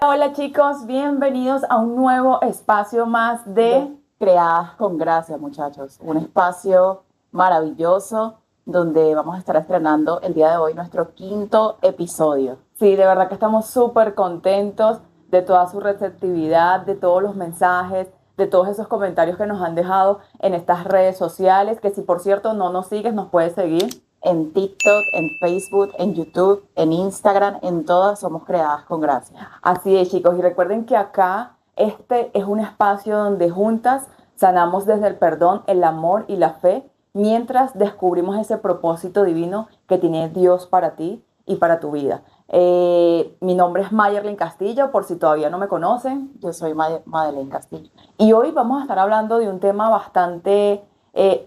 Hola chicos, bienvenidos a un nuevo espacio más de... Creadas con Gracia, muchachos. Un espacio maravilloso donde vamos a estar estrenando el día de hoy nuestro quinto episodio. Sí, de verdad que estamos súper contentos de toda su receptividad, de todos los mensajes, de todos esos comentarios que nos han dejado en estas redes sociales, que si por cierto no nos sigues, nos puedes seguir. En TikTok, en Facebook, en YouTube, en Instagram, en todas somos Creadas con Gracia. Así es, chicos, y recuerden que acá este es un espacio donde juntas sanamos desde el perdón, el amor y la fe, mientras descubrimos ese propósito divino que tiene Dios para ti y para tu vida. Mi nombre es Mayerlyn Castillo, por si todavía no me conocen. Yo soy Madeleine Castillo. Y hoy vamos a estar hablando de un tema bastante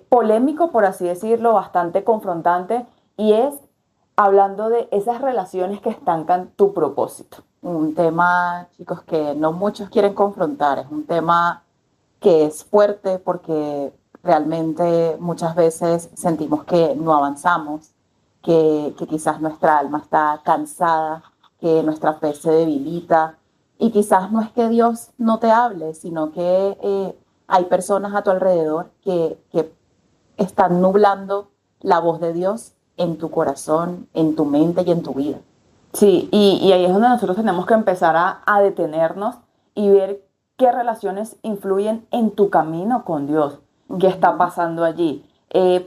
polémico, por así decirlo, bastante confrontante, y es hablando de esas relaciones que estancan tu propósito. Un tema, chicos, que no muchos quieren confrontar. Es un tema que es fuerte porque realmente muchas veces sentimos que no avanzamos, que quizás nuestra alma está cansada, que nuestra fe se debilita y quizás no es que Dios no te hable, sino que hay personas a tu alrededor que están nublando la voz de Dios en tu corazón, en tu mente y en tu vida. Sí, y ahí es donde nosotros tenemos que empezar a detenernos y ver qué relaciones influyen en tu camino con Dios, qué está pasando allí.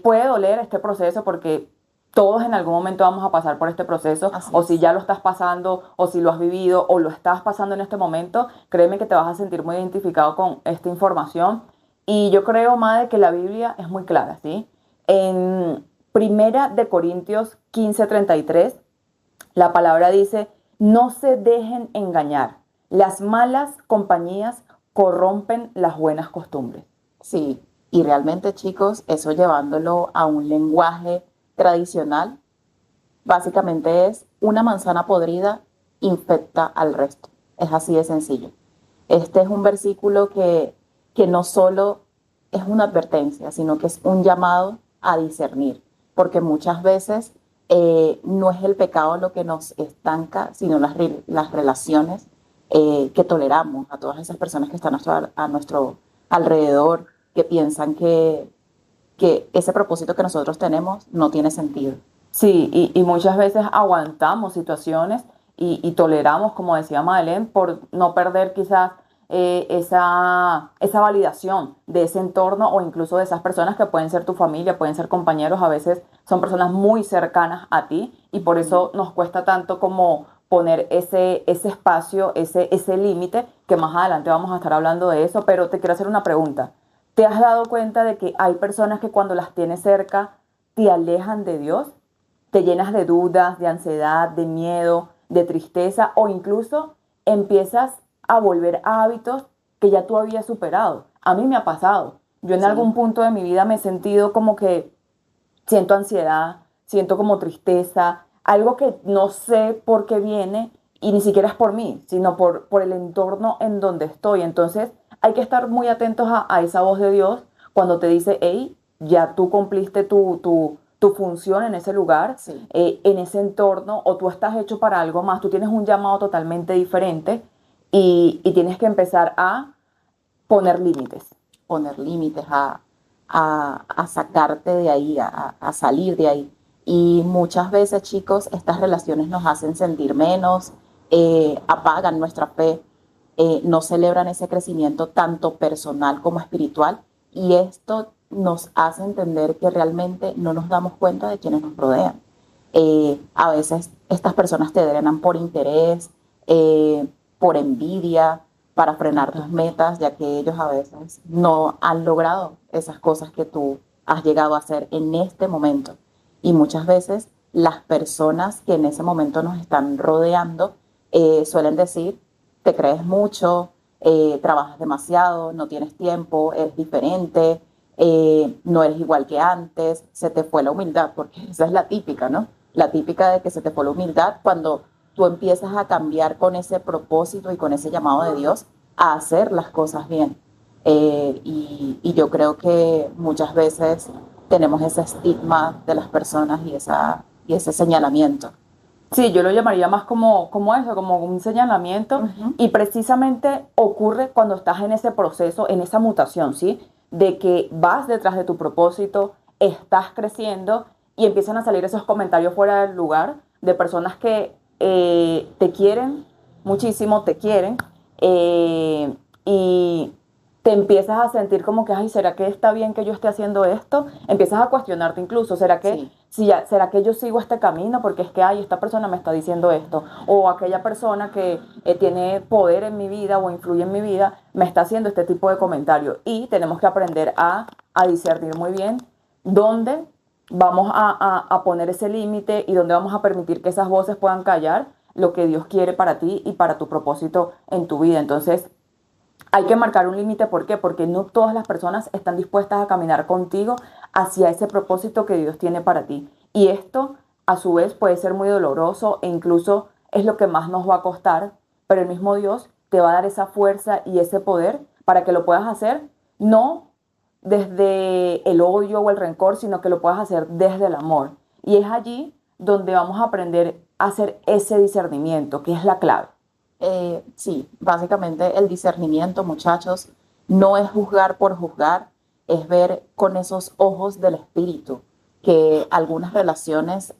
Puede doler este proceso porque todos en algún momento vamos a pasar por este proceso, Así o es. si ya lo estás pasando, o si lo has vivido, o lo estás pasando en este momento, créeme que te vas a sentir muy identificado con esta información. Y yo creo, Madre, que la Biblia es muy clara, ¿sí? En Primera de Corintios 15:33 la palabra dice, no se dejen engañar. Las malas compañías corrompen las buenas costumbres. Sí, y realmente, chicos, eso llevándolo a un lenguaje tradicional, básicamente es una manzana podrida infecta al resto. Es así de sencillo. Este es un versículo que no solo es una advertencia, sino que es un llamado a discernir, porque muchas veces no es el pecado lo que nos estanca, sino las relaciones que toleramos a todas esas personas que están a nuestro alrededor, que piensan que ese propósito que nosotros tenemos no tiene sentido. Sí, y muchas veces aguantamos situaciones y toleramos, como decía Madeleine, por no perder quizás esa validación de ese entorno o incluso de esas personas que pueden ser tu familia, pueden ser compañeros, a veces son personas muy cercanas a ti y por eso nos cuesta tanto como poner ese espacio, ese límite, que más adelante vamos a estar hablando de eso, pero te quiero hacer una pregunta. ¿Te has dado cuenta de que hay personas que cuando las tienes cerca te alejan de Dios? Te llenas de dudas, de ansiedad, de miedo, de tristeza o incluso empiezas a volver a hábitos que ya tú habías superado. A mí me ha pasado. Yo en Sí, algún punto de mi vida me he sentido como que siento ansiedad, siento como tristeza, algo que no sé por qué viene y ni siquiera es por mí, sino por el entorno en donde estoy. Entonces hay que estar muy atentos a esa voz de Dios cuando te dice, hey, ya tú cumpliste tu función en ese lugar, sí. en ese entorno, o tú estás hecho para algo más, tú tienes un llamado totalmente diferente y tienes que empezar a poner límites. Poner límites, a sacarte de ahí, a salir de ahí. Y muchas veces, chicos, estas relaciones nos hacen sentir menos, apagan nuestra fe, no celebran ese crecimiento tanto personal como espiritual. Y esto nos hace entender que realmente no nos damos cuenta de quienes nos rodean. A veces estas personas te drenan por interés, por envidia, para frenar tus Total. metas, ya que ellos a veces no han logrado esas cosas que tú has llegado a hacer en este momento. Y muchas veces las personas que en ese momento nos están rodeando suelen decir, te crees mucho, trabajas demasiado, no tienes tiempo, eres diferente, no eres igual que antes, se te fue la humildad, porque esa es la típica, ¿no? La típica de que se te fue la humildad cuando tú empiezas a cambiar con ese propósito y con ese llamado de Dios a hacer las cosas bien. Y yo creo que muchas veces tenemos ese estigma de las personas y ese señalamiento. Sí, yo lo llamaría más como eso, como un señalamiento. Ujú. Y precisamente ocurre cuando estás en ese proceso, en esa mutación, ¿sí? De que vas detrás de tu propósito, estás creciendo y empiezan a salir esos comentarios fuera del lugar de personas que te quieren muchísimo, te quieren, y te empiezas a sentir como que, ay, ¿será que está bien que yo esté haciendo esto? Empiezas a cuestionarte incluso, ¿será que, Sí, si ya, ¿será que yo sigo este camino? Porque es que, ay, esta persona me está diciendo esto. O aquella persona que tiene poder en mi vida o influye en mi vida, me está haciendo este tipo de comentarios. Y tenemos que aprender a discernir muy bien dónde vamos a poner ese límite y dónde vamos a permitir que esas voces puedan callar lo que Dios quiere para ti y para tu propósito en tu vida. Entonces, hay que marcar un límite. ¿Por qué? Porque no todas las personas están dispuestas a caminar contigo hacia ese propósito que Dios tiene para ti. Y esto, a su vez, puede ser muy doloroso e incluso es lo que más nos va a costar, pero el mismo Dios te va a dar esa fuerza y ese poder para que lo puedas hacer, no desde el odio o el rencor, sino que lo puedas hacer desde el amor. Y es allí donde vamos a aprender a hacer ese discernimiento, que es la clave. Sí, básicamente el discernimiento, muchachos, no es juzgar por juzgar, es ver con esos ojos del espíritu que algunas relaciones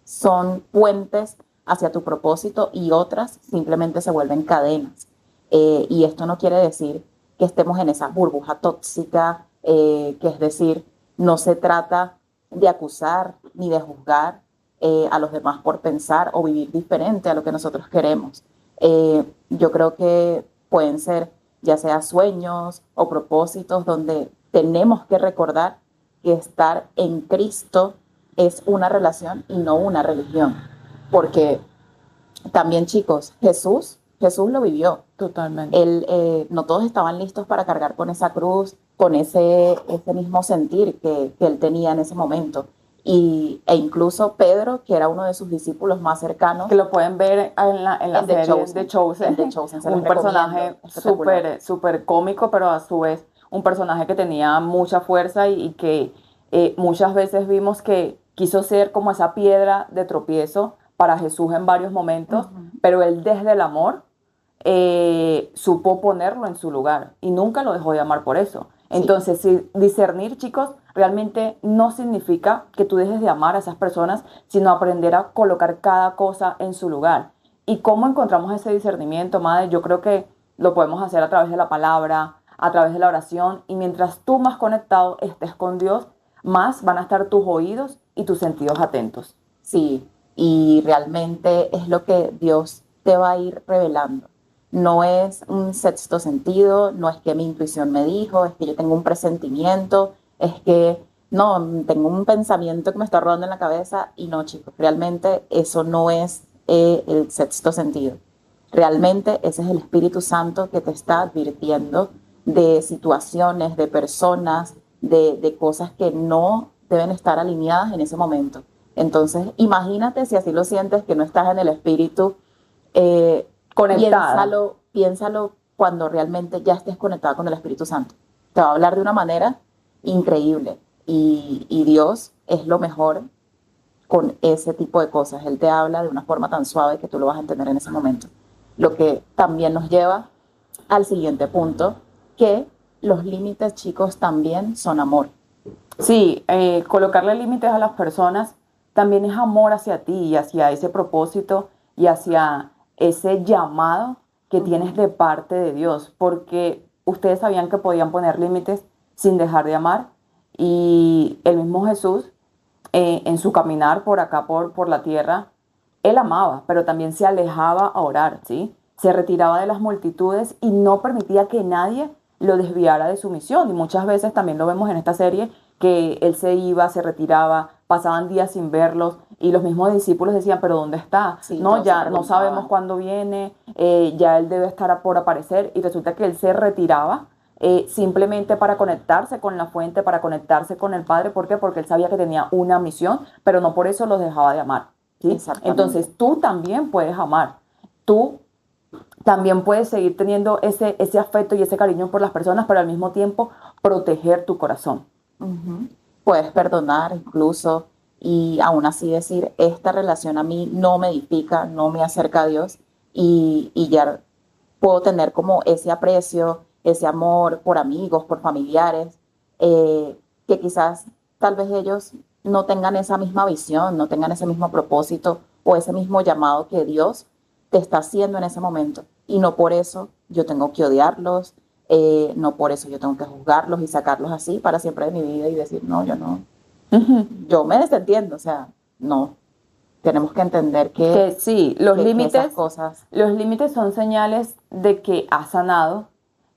son puentes hacia tu propósito y otras simplemente se vuelven cadenas. Y esto no quiere decir que estemos en esa burbuja tóxica, que es decir, no se trata de acusar ni de juzgar a los demás por pensar o vivir diferente a lo que nosotros queremos. Yo creo que pueden ser ya sea sueños o propósitos donde tenemos que recordar que estar en Cristo es una relación y no una religión. Porque también, chicos, Jesús lo vivió. Totalmente. Él, no todos estaban listos para cargar con esa cruz, con ese mismo sentir que él tenía en ese momento. E incluso Pedro, que era uno de sus discípulos más cercanos, Que lo pueden ver en la en The serie de Chosen. En The Chosen, Chosen se los un recomiendo. personaje Espectacular. súper cómico, pero a su vez un personaje que tenía mucha fuerza y que muchas veces vimos que quiso ser como esa piedra de tropiezo para Jesús en varios momentos, Ujú. pero él desde el amor supo ponerlo en su lugar y nunca lo dejó de amar por eso. Sí, Entonces, si discernir, chicos, realmente no significa que tú dejes de amar a esas personas, sino aprender a colocar cada cosa en su lugar. ¿Y cómo encontramos ese discernimiento, madre? Yo creo que lo podemos hacer a través de la palabra, a través de la oración, y mientras tú más conectado estés con Dios, más van a estar tus oídos y tus sentidos atentos. sí. Y realmente es lo que Dios te va a ir revelando. No es un sexto sentido, no es que mi intuición me dijo, es que yo tengo un presentimiento, es que no, tengo un pensamiento que me está rodando en la cabeza y no, chicos, realmente eso no es el sexto sentido. Realmente ese es el Espíritu Santo que te está advirtiendo de situaciones, de personas, de cosas que no deben estar alineadas en ese momento. Entonces, imagínate si así lo sientes, que no estás en el Espíritu, eh, Conectada. piénsalo cuando realmente ya estés conectada con el Espíritu Santo. Te va a hablar de una manera increíble y Dios es lo mejor con ese tipo de cosas. Él te habla de una forma tan suave que tú lo vas a entender en ese momento. Lo que también nos lleva al siguiente punto, que los límites, chicos, también son amor. Sí, colocarle límites a las personas también es amor hacia ti y hacia ese propósito y hacia ese llamado que tienes Ujú. de parte de Dios, porque ustedes sabían que podían poner límites sin dejar de amar y el mismo Jesús en su caminar por acá, por la tierra, él amaba, pero también se alejaba a orar, ¿sí? Se retiraba de las multitudes y no permitía que nadie lo desviara de su misión. Y muchas veces también lo vemos en esta serie, que él se iba, se retiraba, pasaban días sin verlos y los mismos discípulos decían, pero ¿dónde está? Sí, No, todos se ya no sabemos preguntaban. cuándo viene, ya él debe estar por aparecer y resulta que él se retiraba simplemente para conectarse con la fuente, para conectarse con el Padre. ¿Por qué? Porque él sabía que tenía una misión, pero no por eso los dejaba de amar. ¿Sí? Exactamente. Entonces tú también puedes amar. Tú también puedes seguir teniendo ese afecto y ese cariño por las personas, pero al mismo tiempo proteger tu corazón. Ujú. Puedes perdonar incluso y aún así decir, esta relación a mí no me edifica, no me acerca a Dios y ya puedo tener como ese aprecio, ese amor por amigos, por familiares, que quizás tal vez ellos no tengan esa misma visión, no tengan ese mismo propósito o ese mismo llamado que Dios te está haciendo en ese momento. Y no por eso yo tengo que odiarlos, no por eso yo tengo que juzgarlos y sacarlos así para siempre de mi vida y decir, no, yo no, Ujú. yo me desentiendo, o sea, no, tenemos que entender Que sí, que esas cosas, los límites son señales de que has sanado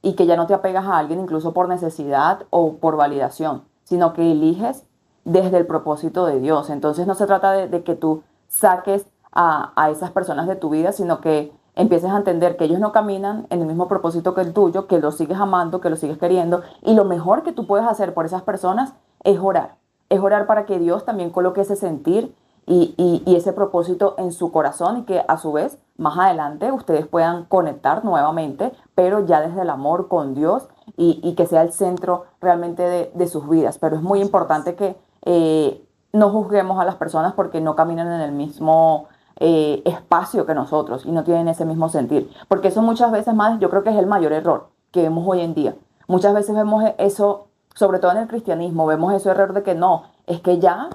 y que ya no te apegas a alguien incluso por necesidad o por validación, sino que eliges desde el propósito de Dios. Entonces no se trata de que tú saques a esas personas de tu vida, sino que empieces a entender que ellos no caminan en el mismo propósito que el tuyo, que los sigues amando, que los sigues queriendo. Y lo mejor que tú puedes hacer por esas personas es orar. Es orar para que Dios también coloque ese sentir y ese propósito en su corazón y que a su vez más adelante ustedes puedan conectar nuevamente, pero ya desde el amor con Dios y que sea el centro realmente de sus vidas. Pero es muy importante que no juzguemos a las personas porque no caminan en el mismo espacio que nosotros y no tienen ese mismo sentir. Porque eso muchas veces más, yo creo que es el mayor error que vemos hoy en día. Muchas veces vemos eso, sobre todo en el cristianismo, vemos ese error de que no, es que ya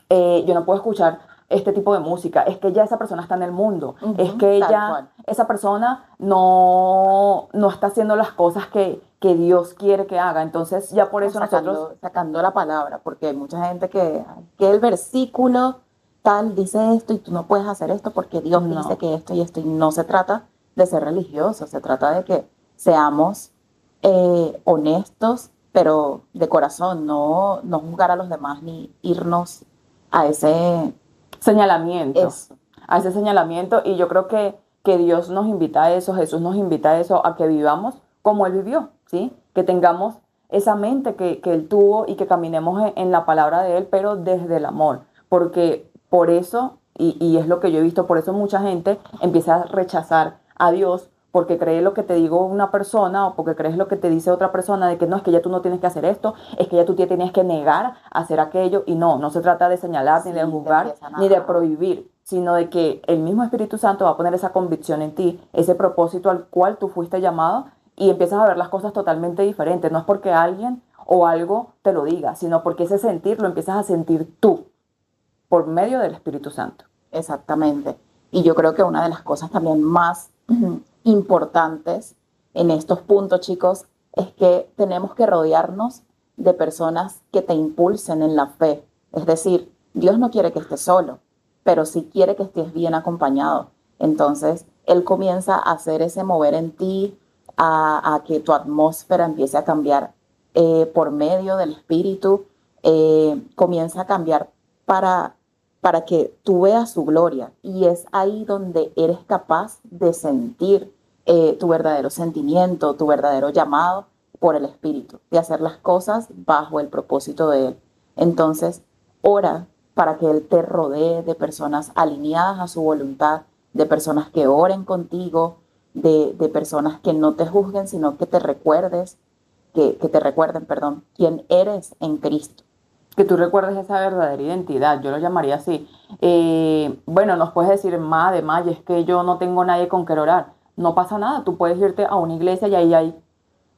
yo no puedo escuchar este tipo de música, es que ya esa persona está en el mundo, es que tal ya cual. esa persona no está haciendo las cosas que Dios quiere que haga. Entonces ya por O eso nosotros, sacando la palabra, porque hay mucha gente que el versículo tal dice esto y tú no puedes hacer esto porque Dios dice no. que esto y esto, y no se trata de ser religioso, se trata de que seamos honestos, pero de corazón, no juzgar a los demás ni irnos a Señalamiento, eso, a ese señalamiento. Y yo creo que Dios nos invita a eso, Jesús nos invita a eso, a que vivamos como Él vivió, ¿sí? Que tengamos esa mente que Él tuvo y que caminemos en la palabra de Él, pero desde el amor. Porque por eso, y es lo que yo he visto, por eso mucha gente empieza a rechazar a Dios porque cree lo que te digo una persona o porque crees lo que te dice otra persona de que no, es que ya tú no tienes que hacer esto, es que ya tú te tienes que negar a hacer aquello y no se trata de señalar ni de sí, te juzgar empiezan ni de a... prohibir, sino de que el mismo Espíritu Santo va a poner esa convicción en ti, ese propósito al cual tú fuiste llamado y empiezas a ver las cosas totalmente diferentes. No es porque alguien o algo te lo diga, sino porque ese sentir lo empiezas a sentir tú por medio del Espíritu Santo. Exactamente. Y yo creo que una de las cosas también más importantes en estos puntos, chicos, es que tenemos que rodearnos de personas que te impulsen en la fe. Es decir, Dios no quiere que estés solo, pero sí quiere que estés bien acompañado. Entonces, Él comienza a hacer ese mover en ti, a que tu atmósfera empiece a cambiar por medio del Espíritu, comienza a cambiar para que tú veas su gloria. Y es ahí donde eres capaz de sentir tu verdadero sentimiento, tu verdadero llamado por el Espíritu, de hacer las cosas bajo el propósito de Él. Entonces, ora para que Él te rodee de personas alineadas a su voluntad, de personas que oren contigo, de personas que no te juzguen, sino que te recuerdes, que te recuerden, perdón, quién eres en Cristo. Que tú recuerdes esa verdadera identidad, yo lo llamaría así. Bueno, nos puedes decir, madre, Maya, es que yo no tengo nadie con que orar. No pasa nada, tú puedes irte a una iglesia y ahí hay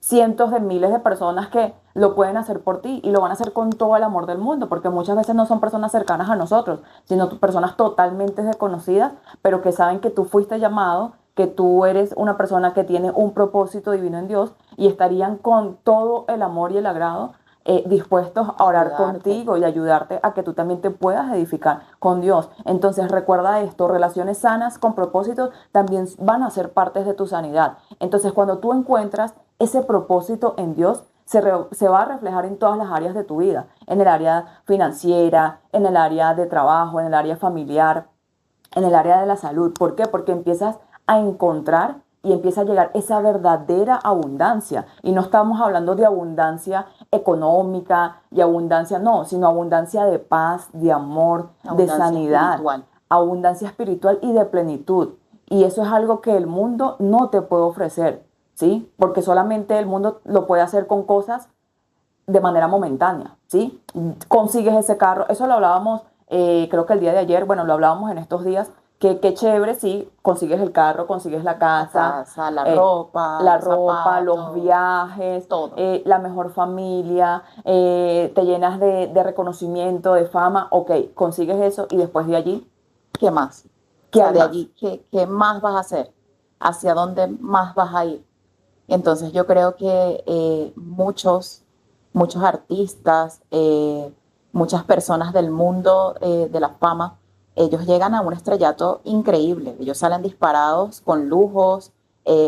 cientos de miles de personas que lo pueden hacer por ti y lo van a hacer con todo el amor del mundo, porque muchas veces no son personas cercanas a nosotros, sino personas totalmente desconocidas, pero que saben que tú fuiste llamado, que tú eres una persona que tiene un propósito divino en Dios y estarían con todo el amor y el agrado dispuestos a orar Ayudarte. contigo y ayudarte a que tú también te puedas edificar con Dios. Entonces recuerda esto, relaciones sanas con propósitos también van a ser partes de tu sanidad. Entonces cuando tú encuentras ese propósito en Dios, se va a reflejar en todas las áreas de tu vida, en el área financiera, en el área de trabajo, en el área familiar, en el área de la salud. ¿Por qué? Porque empiezas a encontrar y empieza a llegar esa verdadera abundancia. Y no estamos hablando de abundancia económica y abundancia, no, sino abundancia de paz, de amor, de Abundancia sanidad, espiritual. abundancia espiritual y de plenitud. Y eso es algo que el mundo no te puede ofrecer, ¿sí? Porque solamente el mundo lo puede hacer con cosas de manera momentánea, ¿sí? Consigues ese carro, eso lo hablábamos, creo que el día de ayer, bueno, lo hablábamos en estos días, que qué chévere si consigues el carro, consigues la La casa, casa, la ropa, la los ropa, los zapatos, viajes, todo. la mejor familia, te llenas de reconocimiento, de fama, ok, consigues eso y después de allí, ¿Qué más? O ¿qué sea, hay de más? allí, ¿qué más vas a hacer? ¿Hacia dónde más vas a ir? Entonces yo creo que muchos artistas, muchas personas del mundo de la fama, ellos llegan a un estrellato increíble. Ellos salen disparados con lujos,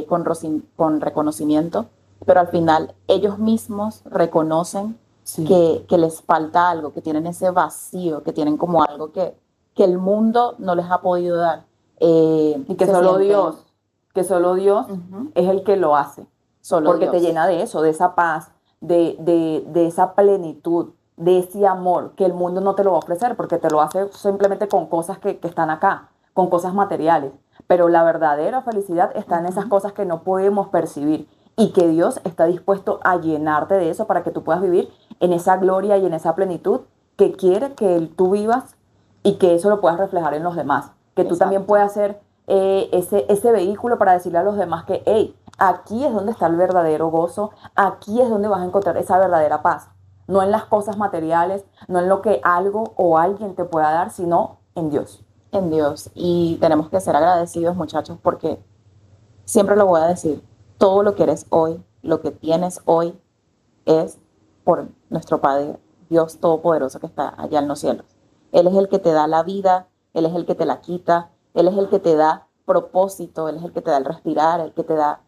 con reconocimiento, pero al final ellos mismos reconocen Sí. que les falta algo, que tienen ese vacío, que tienen como algo que el mundo no les ha podido dar. Y Se sienten Que solo Dios ujú, es el que lo hace, solo porque te Dios. llena de eso, de esa paz, de esa plenitud, de ese amor que el mundo no te lo va a ofrecer, porque te lo hace simplemente con cosas que están acá, con cosas materiales. Pero la verdadera felicidad está en esas Ujú. cosas que no podemos percibir y que Dios está dispuesto a llenarte de eso para que tú puedas vivir en esa gloria y en esa plenitud que quiere que tú vivas y que eso lo puedas reflejar en los demás. Que tú también Exacto. puedas ser ese vehículo para decirle a los demás que, hey, aquí es donde está el verdadero gozo, aquí es donde vas a encontrar esa verdadera paz. No en las cosas materiales, no en lo que algo o alguien te pueda dar, sino en Dios. En Dios. Y tenemos que ser agradecidos, muchachos, porque siempre lo voy a decir, todo lo que eres hoy, lo que tienes hoy, es por nuestro Padre, Dios Todopoderoso que está allá en los cielos. Él es el que te da la vida, Él es el que te la quita, Él es el que te da propósito, Él es el que te da el respirar, el que te da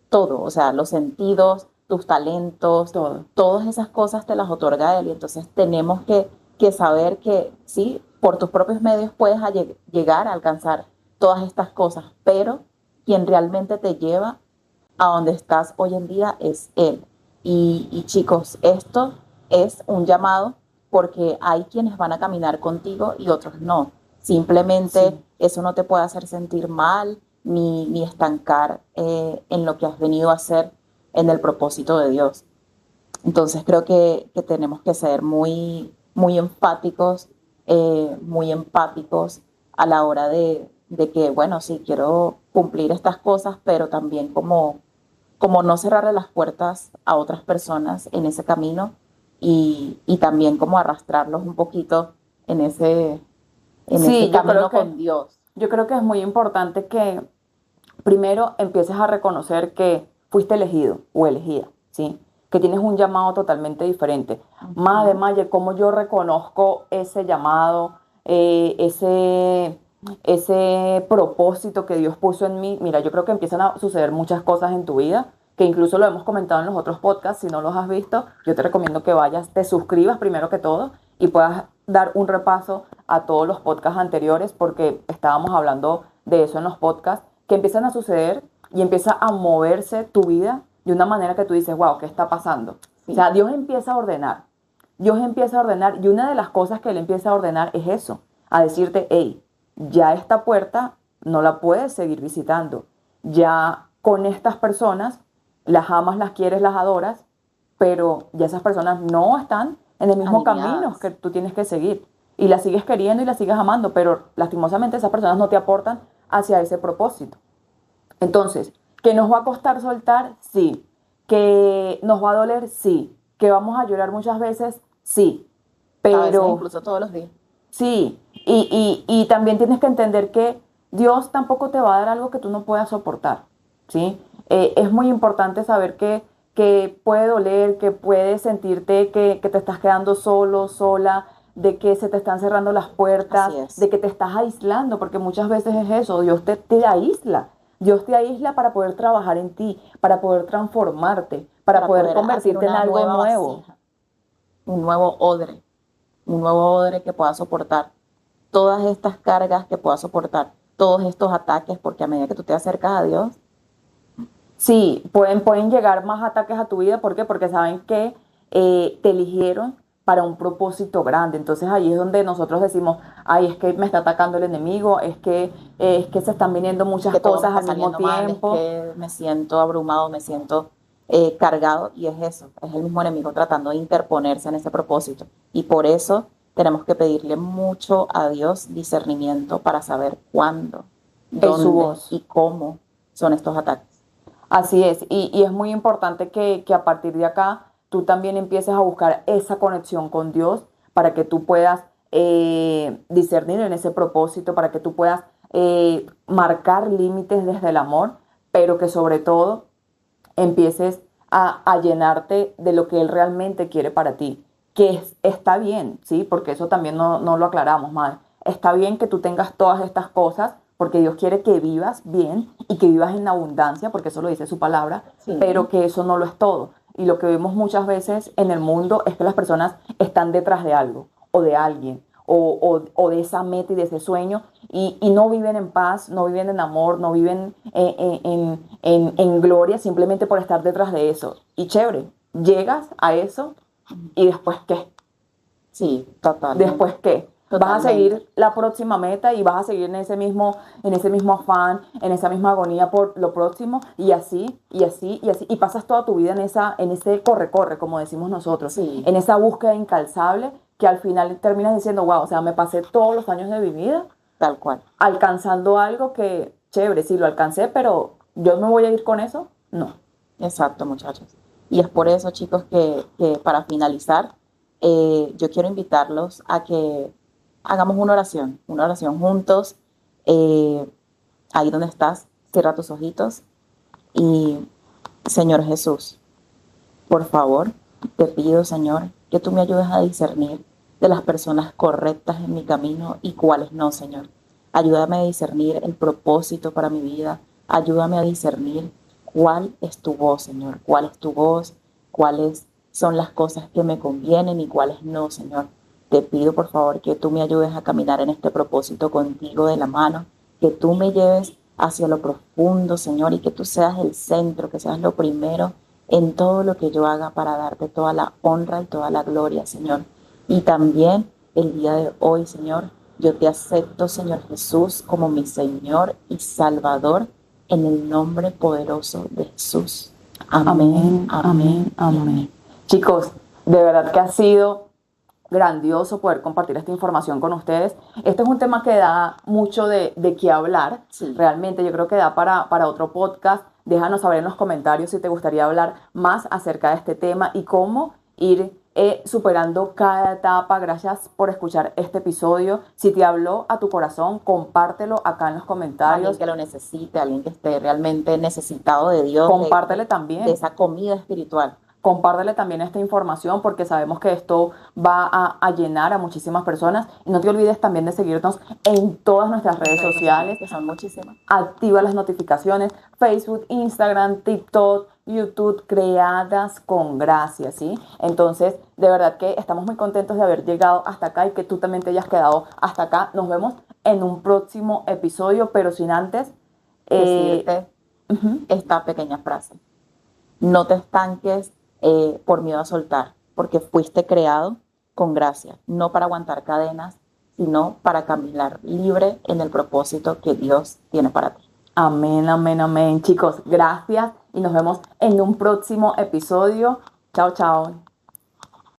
todo, o sea, los sentidos, tus talentos, Todo. todas esas cosas te las otorga Él. Y entonces tenemos que saber que sí, por tus propios medios puedes llegar a alcanzar todas estas cosas, pero quien realmente te lleva a donde estás hoy en día es Él. Y chicos, esto es un llamado porque hay quienes van a caminar contigo y otros no. Simplemente Sí. eso no te puede hacer sentir mal ni estancar en lo que has venido a hacer en el propósito de Dios. Entonces creo que tenemos que ser muy enfáticos, muy empáticos a la hora de que, bueno, sí, quiero cumplir estas cosas, pero también como no cerrarle las puertas a otras personas en ese camino y también como arrastrarlos un poquito en ese Sí, camino con Dios. yo creo que es muy importante que primero empieces a reconocer que fuiste elegido o elegida, ¿sí? Que tienes un llamado totalmente diferente. Madre Ujú. Mayer, ¿cómo yo reconozco ese llamado, ese propósito que Dios puso en mí? Mira, yo creo que empiezan a suceder muchas cosas en tu vida, que incluso lo hemos comentado en los otros podcasts. Si no los has visto, yo te recomiendo que vayas, te suscribas primero que todo y puedas dar un repaso a todos los podcasts anteriores, porque estábamos hablando de eso en los podcasts que empiezan a suceder y empieza a moverse tu vida de una manera que tú dices, wow, ¿qué está pasando? O Sí, sea, Dios empieza a ordenar. Dios empieza a ordenar y una de las cosas que Él empieza a ordenar es eso, a decirte, hey, ya esta puerta no la puedes seguir visitando. Ya con estas personas las amas, las quieres, las adoras, pero ya esas personas no están en el mismo camino alineadas. que tú tienes que seguir. Y las sigues queriendo y las sigues amando, pero lastimosamente esas personas no te aportan hacia ese propósito. Entonces, ¿que nos va a costar soltar? Sí. ¿Que nos va a doler? Sí. ¿Que vamos a llorar muchas veces? Sí. A veces Pero incluso todos los días. sí. Y también tienes que entender que Dios tampoco te va a dar algo que tú no puedas soportar. ¿Sí? Es muy importante saber que puede doler, que puedes sentirte que te estás quedando solo, sola, de que se te están cerrando las puertas, Así de es. que te estás aislando, porque muchas veces es eso, Dios te aísla. Dios te aísla para poder trabajar en ti, para poder transformarte, para Para poder poder hacer convertirte en una algo nueva nuevo. vasija, un nuevo odre que pueda soportar todas estas cargas, que pueda soportar todos estos ataques, porque a medida que tú te acercas a Dios, Sí, pueden llegar más ataques a tu vida. ¿Por qué? Porque saben que te eligieron para un propósito grande. Entonces ahí es donde nosotros decimos, ay, es que me está atacando el enemigo, es que se están viniendo es muchas que todo me cosas está al mismo saliendo mal, es tiempo. que me siento abrumado, me siento... cargado, y es eso, es el mismo enemigo tratando de interponerse en ese propósito. Y por eso tenemos que pedirle mucho a Dios discernimiento para saber cuándo, Es su dónde voz. y cómo son estos ataques. Así es, y es muy importante que a partir de acá tú también empieces a buscar esa conexión con Dios para que tú puedas discernir en ese propósito, para que tú puedas marcar límites desde el amor, pero que sobre todo empieces a llenarte de lo que Él realmente quiere para ti, que está bien, ¿sí? Porque eso también no lo aclaramos mal. Está bien que tú tengas todas estas cosas, porque Dios quiere que vivas bien y que vivas en abundancia, porque eso lo dice su palabra, Sí, pero que eso no lo es todo. Y lo que vemos muchas veces en el mundo es que las personas están detrás de algo o de alguien o de esa meta y de ese sueño y no viven en paz, no viven en amor, no viven en gloria simplemente por estar detrás de eso. Y chévere, llegas a eso y después ¿qué? sí, totalmente. ¿Después qué? Vas a Totalmente. seguir la próxima meta y vas a seguir en ese mismo afán, en esa misma agonía por lo próximo y así, y así, y así. Y pasas toda tu vida en ese corre-corre, como decimos nosotros, Sí, en esa búsqueda incalzable que al final terminas diciendo, wow, o sea, me pasé todos los años de mi vida tal cual. alcanzando algo que, chévere, sí lo alcancé, pero yo me voy a ir con eso. No. Exacto, muchachos. Y es por eso, chicos, que para finalizar, yo quiero invitarlos a que hagamos una oración juntos. eh, Ahí donde estás, cierra tus ojitos y, Señor Jesús, por favor, te pido, Señor, que tú me ayudes a discernir de las personas correctas en mi camino y cuáles no, Señor. Ayúdame a discernir el propósito para mi vida. Ayúdame a discernir cuál es tu voz, Señor. Cuál es tu voz, cuáles son las cosas que me convienen y cuáles no, Señor. Te pido, por favor, que tú me ayudes a caminar en este propósito contigo de la mano, que tú me lleves hacia lo profundo, Señor, y que tú seas el centro, que seas lo primero en todo lo que yo haga para darte toda la honra y toda la gloria, Señor. Y también el día de hoy, Señor, yo te acepto, Señor Jesús, como mi Señor y Salvador, en el nombre poderoso de Jesús. Amén, Amén, amén, amén. Chicos, de verdad que ha sido grandioso poder compartir esta información con ustedes. Este es un tema que da mucho de qué hablar. Sí. Realmente yo creo que da para otro podcast. Déjanos saber en los comentarios si te gustaría hablar más acerca de este tema y cómo ir superando cada etapa. Gracias por escuchar este episodio. Si te habló a tu corazón, compártelo acá en los Alguien comentarios. que lo necesite, alguien que esté realmente necesitado de Dios, Compártele también. de esa comida espiritual. Compártele también esta información porque sabemos que esto va a llenar a muchísimas personas. Y no te olvides también de seguirnos en todas nuestras redes sociales. Que son muchísimas. Activa las notificaciones, Facebook, Instagram, TikTok, YouTube, creadas con gracia, ¿sí? Entonces, de verdad que estamos muy contentos de haber llegado hasta acá y que tú también te hayas quedado hasta acá. Nos vemos en un próximo episodio, pero sin antes Decirte esta pequeña frase. No te estanques por miedo a soltar, porque fuiste creado con gracia, no para aguantar cadenas, sino para caminar libre en el propósito que Dios tiene para ti. Amén, amén, amén. Chicos, gracias y nos vemos en un próximo episodio. Chao, chao.